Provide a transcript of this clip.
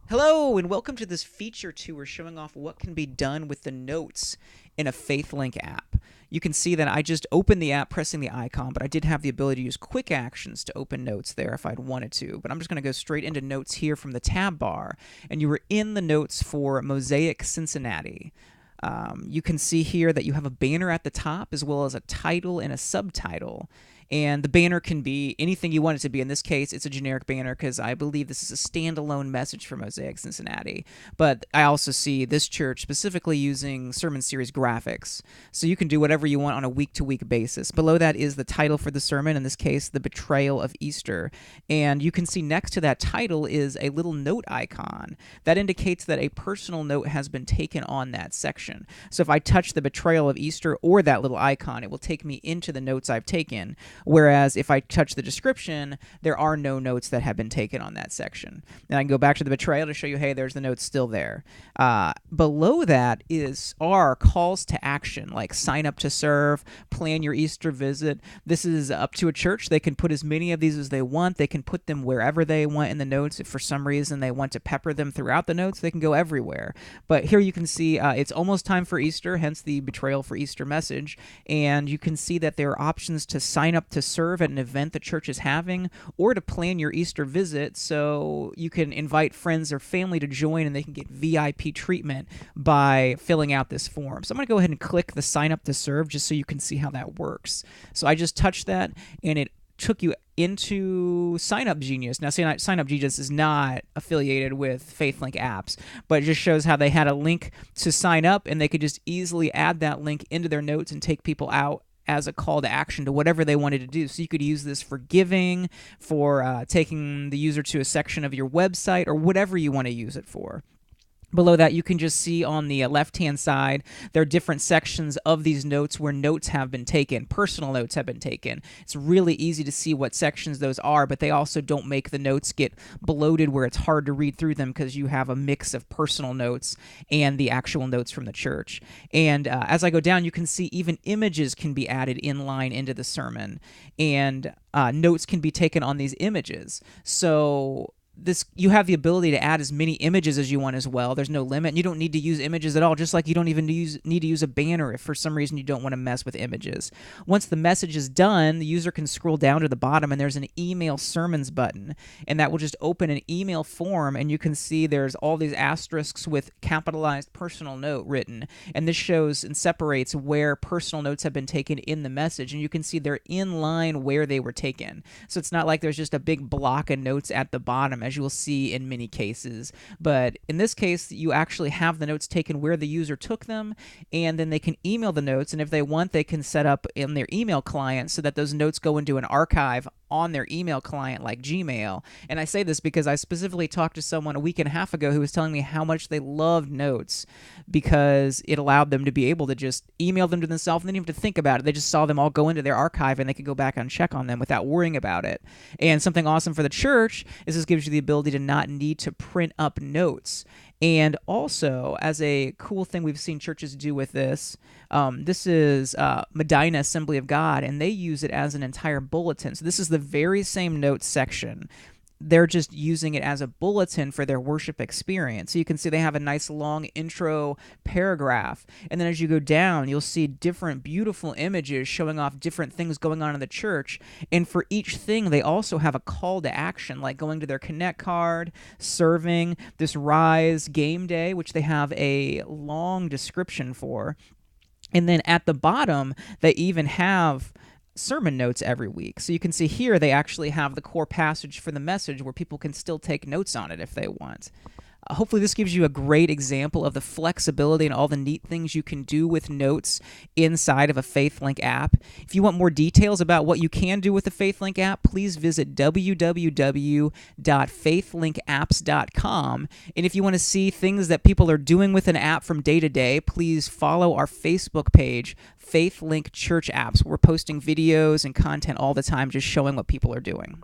Hello, and welcome to this feature tour showing off what can be done with the notes in a FaithLink app. You can see that I just opened the app pressing the icon, but I did have the ability to use quick actions to open notes there if I'd wanted to. But I'm just going to go straight into notes here from the tab bar, and you were in the notes for Mosaic, Cincinnati. You can see here that you have a banner at the top as well as a title and a subtitle. And the banner can be anything you want it to be. In this case, it's a generic banner because I believe this is a standalone message for Mosaic Cincinnati. But I also see this church specifically using sermon series graphics. So you can do whatever you want on a week-to-week basis. Below that is the title for the sermon, in this case, The Betrayal of Easter. And you can see next to that title is a little note icon. That indicates that a personal note has been taken on that section. So if I touch the Betrayal of Easter or that little icon, it will take me into the notes I've taken. Whereas if I touch the description, there are no notes that have been taken on that section. And I can go back to the betrayal to show you, hey, there's the notes still there. Below that are calls to action, like sign up to serve, plan your Easter visit. This is up to a church. They can put as many of these as they want. They can put them wherever they want in the notes. If for some reason they want to pepper them throughout the notes, they can go everywhere. But here you can see it's almost time for Easter, hence the Betrayal for Easter message. And you can see that there are options to sign up to serve at an event the church is having, or to plan your Easter visit, so you can invite friends or family to join and they can get VIP treatment by filling out this form. So I'm going to go ahead and click the sign up to serve just so you can see how that works. So I just touched that and it took you into Sign Up Genius. Now, Sign Up Genius is not affiliated with FaithLink apps, but it just shows how they had a link to sign up and they could just easily add that link into their notes and take people out as a call to action to whatever they wanted to do. So you could use this for giving, for taking the user to a section of your website, or whatever you want to use it for. Below that, you can just see on the left-hand side, there are different sections of these notes where notes have been taken, personal notes have been taken. It's really easy to see what sections those are, but they also don't make the notes get bloated where it's hard to read through them because you have a mix of personal notes and the actual notes from the church. And as I go down, you can see even images can be added in line into the sermon, and notes can be taken on these images. So you have the ability to add as many images as you want as well. There's no limit. You don't need to use images at all, just like you don't even need to use a banner if for some reason you don't want to mess with images. Once the message is done, the user can scroll down to the bottom and there's an email sermons button, and that will just open an email form, and you can see there's all these asterisks with capitalized personal note written, and this shows and separates where personal notes have been taken in the message, and you can see they're in line where they were taken. So it's not like there's just a big block of notes at the bottom, as you will see in many cases. But in this case, you actually have the notes taken where the user took them, and then they can email the notes, and if they want, they can set up in their email client so that those notes go into an archive on their email client like Gmail. And I say this because I specifically talked to someone a week and a half ago who was telling me how much they loved notes because it allowed them to be able to just email them to themselves and they didn't even have to think about it. They just saw them all go into their archive and they could go back and check on them without worrying about it. And something awesome for the church is this gives you the ability to not need to print up notes. And also, as a cool thing we've seen churches do with this, this is Medina Assembly of God, and they use it as an entire bulletin. So this is the very same notes section. They're just using it as a bulletin for their worship experience. So you can see they have a nice long intro paragraph. And then as you go down, you'll see different beautiful images showing off different things going on in the church. And for each thing, they also have a call to action, like going to their Connect card, serving, this Rise game day, which they have a long description for. And then at the bottom, they even have sermon notes every week. So you can see here they actually have the core passage for the message where people can still take notes on it if they want. Hopefully this gives you a great example of the flexibility and all the neat things you can do with notes inside of a FaithLink app. If you want more details about what you can do with the FaithLink app, please visit www.faithlinkapps.com. And if you want to see things that people are doing with an app from day to day, please follow our Facebook page, FaithLink Church Apps. We're posting videos and content all the time just showing what people are doing.